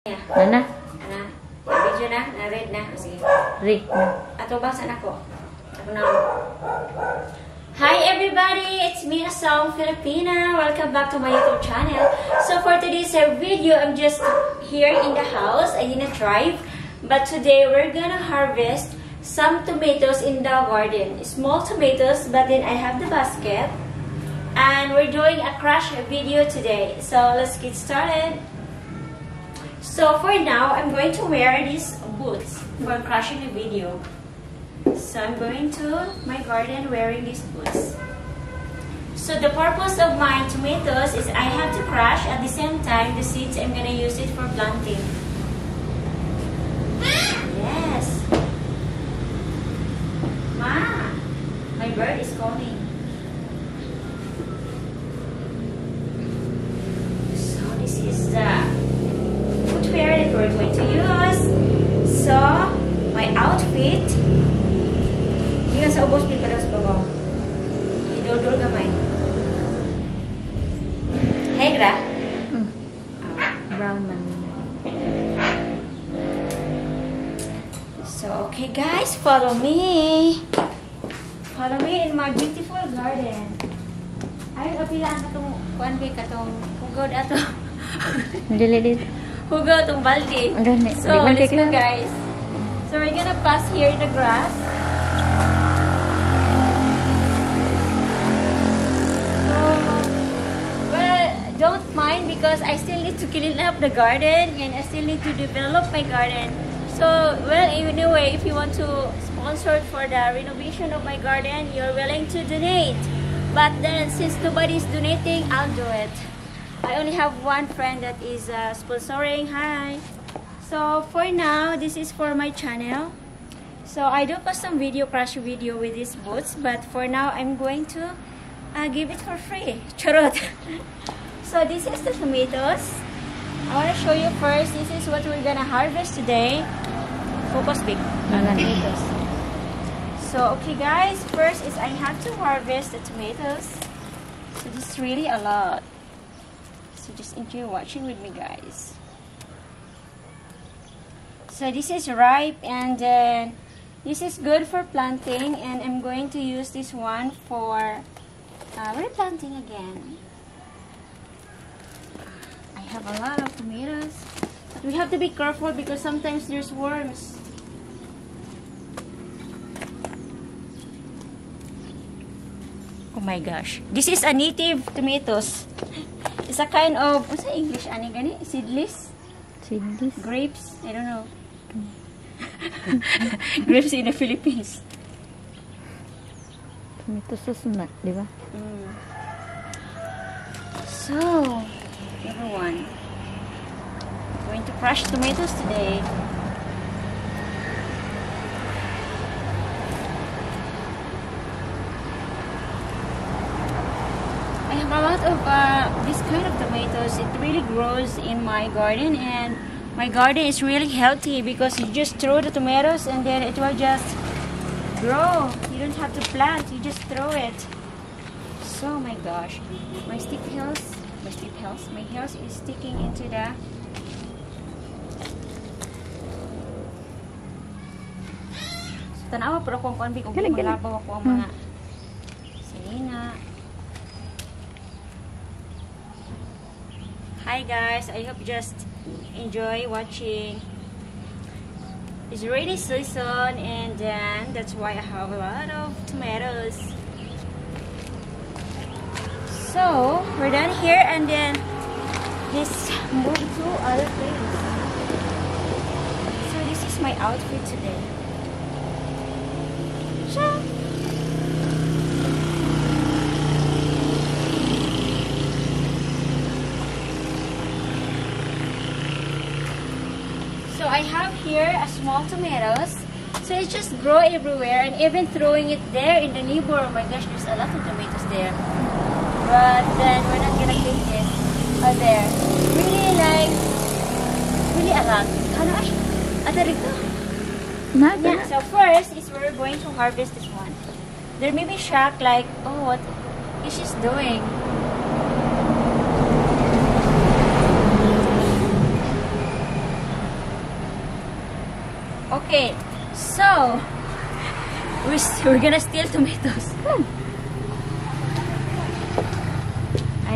Ana? Ana? Video na? Na-read na? Sige. Read na. Ato basa na ko. Ako na. Hi everybody! It's me, Asong Filipina. Welcome back to my YouTube channel. So for today's video, I'm just here in the house. I didn't drive. But today, we're gonna harvest some tomatoes in the garden. Small tomatoes, but then I have the basket. And we're doing a crush video today. So let's get started. So for now, I'm going to wear these boots for crushing the video. So I'm going to my garden wearing these boots. So the purpose of my tomatoes is I have to crush at the same time the seeds. I'm gonna use it for planting. Yes. Ma, my bird is calling. So this is the footwear that we're going to use. So my outfit. Hindi sa ubos di para sa babaw. Idodol gamay. Hey, gra. Brown man. So, okay guys, follow me. Follow me in my beautiful garden. Ay, kapilaan ka itong kuan ba ka itong hugaw na ito. Dili. Hugaw itong balde. So, let's go guys. So, we're gonna pass here in the grass. So, well, don't mind because I still need to clean up the garden and I still need to develop my garden. So, well, anyway, if you want to sponsor for the renovation of my garden, you're willing to donate. But then, since nobody's donating, I'll do it. I only have one friend that is sponsoring. Hi. So, for now, this is for my channel. So, I do post some crush video with these boots. But for now, I'm going to give it for free. Charot. So, this is the tomatoes. I want to show you first. This is what we're gonna harvest today. Focus big. Tomatoes. So, okay guys. First is I have to harvest the tomatoes. So, this is really a lot. So, just enjoy watching with me guys. So, this is ripe and then this is good for planting. And I'm going to use this one for replanting again. I have a lot of tomatoes. But we have to be careful because sometimes there's worms. Oh my gosh. This is a native tomatoes. It's a kind of, what's the English? Ani gani? Seedless? Seedless? Grapes? I don't know. Grapes in the Philippines. Tomato sauce na, di ba? So, everyone, I'm going to crush tomatoes today. I have a lot of this kind of tomatoes. It really grows in my garden, and my garden is really healthy because you just throw the tomatoes and then it will just grow. You don't have to plant, you just throw it. So my gosh, my hairs is sticking into the tanawa pero kung konbi kung malabaw ako ang mga sinina. Hi guys, I hope you just enjoy watching. It's rainy season and then that's why I have a lot of tomatoes. So we're done here and then let's move to other things. So this is my outfit today. So I have here a small tomatoes. So it just grow everywhere and even throwing it there in the neighbor. Oh my gosh, there's a lot of tomatoes there. But then we're not gonna clean this. Oh, there. Really a lot. Ano ash? Ata rito. Yeah, so first is we're going to harvest this one. There may be shock like, oh, what is she doing? Okay, so we're gonna steal tomatoes.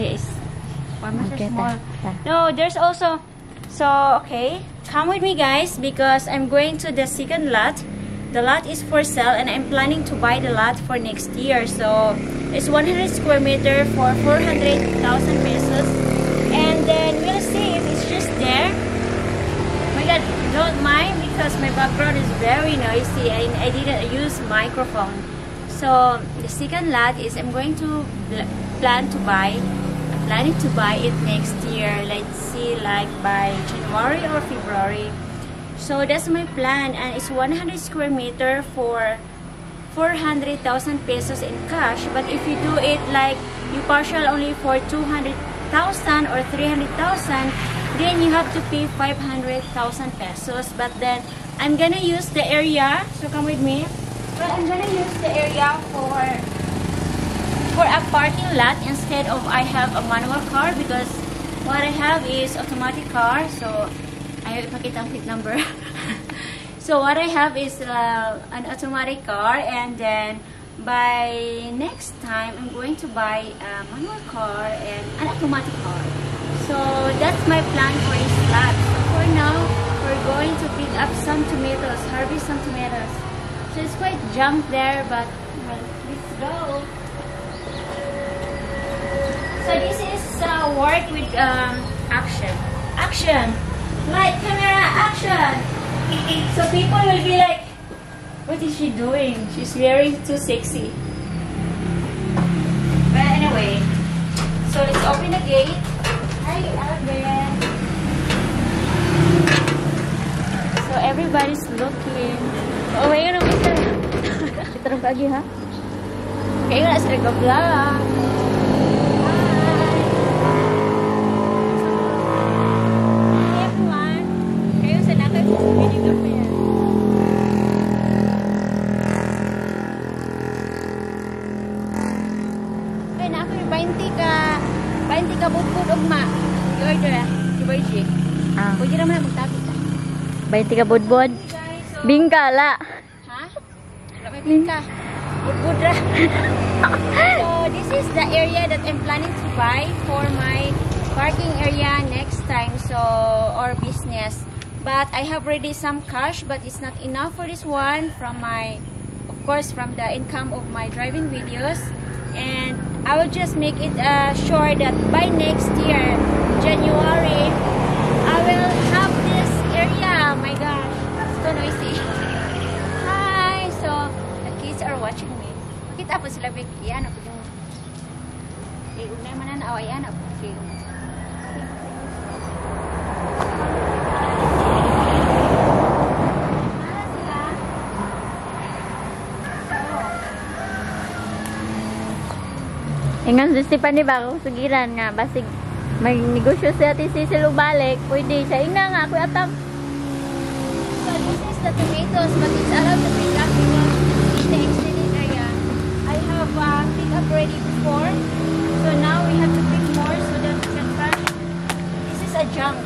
Yes. Why am I so Okay, small? ta. No, there's also. So okay, come with me, guys, because I'm going to the second lot. The lot is for sale, and I'm planning to buy the lot for next year. So it's 100 square meter for 400,000 pesos, and then we'll see if it's just there. Oh my God, don't mind because my background is very noisy and I didn't use microphone. So the second lot is I'm going to planning to buy it next year. Let's see, like by January or February. So that's my plan, and it's 100 square meter for 400,000 pesos in cash. But if you do it like you partial only for 200,000 or 300,000, then you have to pay 500,000 pesos. But then I'm gonna use the area. So come with me. But I'm gonna use the area for a parking lot instead of I have a manual car, because what I have is automatic car. So I ipakita ang plate number. So what I have is an automatic car, and then by next time I'm going to buy a manual car and an automatic car. So that's my plan for this lot. So for now, we're going to pick up some tomatoes, harvest some tomatoes. So it's quite junk there, but well, let's go. So this is work with action. Action! Light, camera, action! So people will be like, what is she doing? She's wearing too sexy. But anyway, so let's open the gate. Hi, Albert. So everybody's looking. Oh my God, Mr. Kita rin lagi ha? Kayo na sa nag-vlog. Pwede naman na magtapit ka. 20 ka budbod. Bingkala. Ha? Lamay ka. Budbud ra. So this is the area that I'm planning to buy for my parking area next time, so or business. But I have already some cash, but it's not enough for this one from my, of course, from the income of my driving videos. And I will just make it sure that by next year, January, I will have this area. Oh my gosh, it's so noisy. Hi, so the kids are watching me. Kita po sila big yan ako yung unay man na awayan ako. Ingan si Stephanie ba ako sugiran nga basig may negosyo siya ti Cecil balik pwede siya ina nga ako atam. So this is the tomatoes, but it's allowed to pick up because in the extended area I have picked up already before, so now we have to pick more so that we can crush. This is a junk.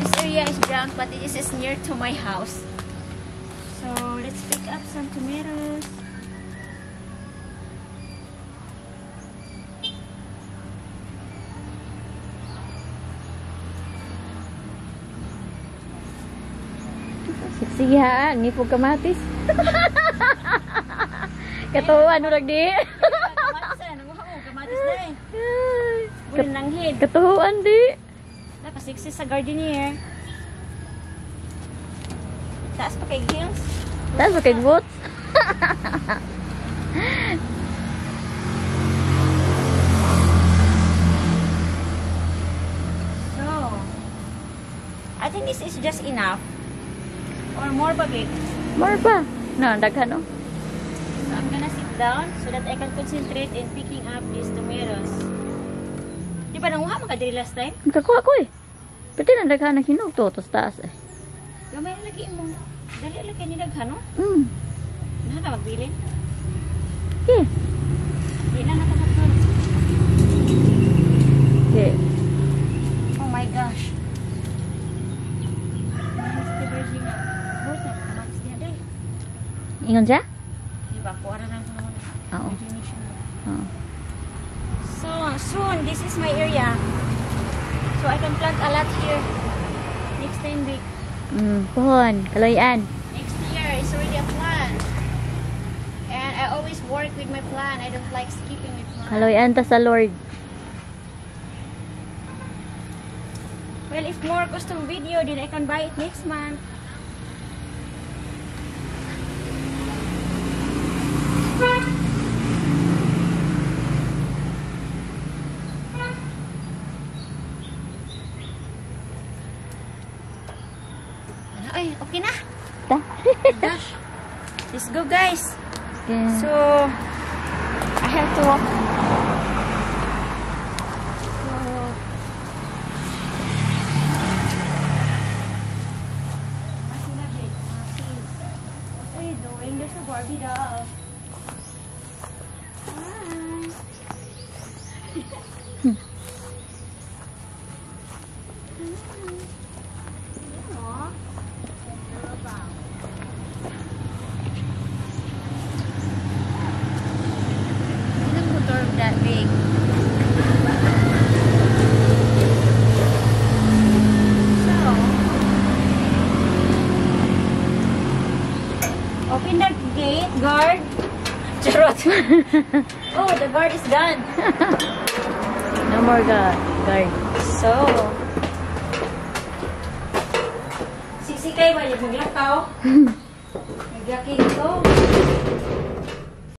This area is junk, but this is near to my house. So let's pick up some tomatoes. Sige ha, ngipog kamatis. Katuwan urag di. Kamatis eh, nanguha ko kamatis na eh. Bulan ng head. Katuwan di. Nakasiksi sa gardenier. Taas pa kay heels. Taas pa kay boots. So, I think this is just enough. Or more pa, babe? More pa. No, daghan no. So, I'm gonna sit down so that I can concentrate in picking up these tomatoes. Di ba nanguha makadiri last time? Kakuha ko eh. Pwede na daghan na hinog to, tos taas eh. Gamay lagi mo. Dali lagi ni daghan, no? Nahan na magbilin? Okay. Di na nakapagod. Okay. Oh my gosh. Nice to Virginia. Buta, kamatis Ingon siya? Diba? Kuha na lang ko Oo. Oo. So, soon, this is my area. So, I can plant a lot here. Next 10 week. Pohon. Kaloyan. Next year, it's already a plan. And I always work with my plan. I don't like skipping my plan. Kaloyan ta sa Lord. Well, if more custom video, then I can buy it next month. Ay, okay na. Ta. Gosh. Let's go, guys. Okay. So, I have to walk. What are you doing? There's a Barbie doll. That big. So, open the gate, guard. Charot. Oh, the guard is done. No more guard. So, sisi kayo ba yung maglakaw? Naglaki ito.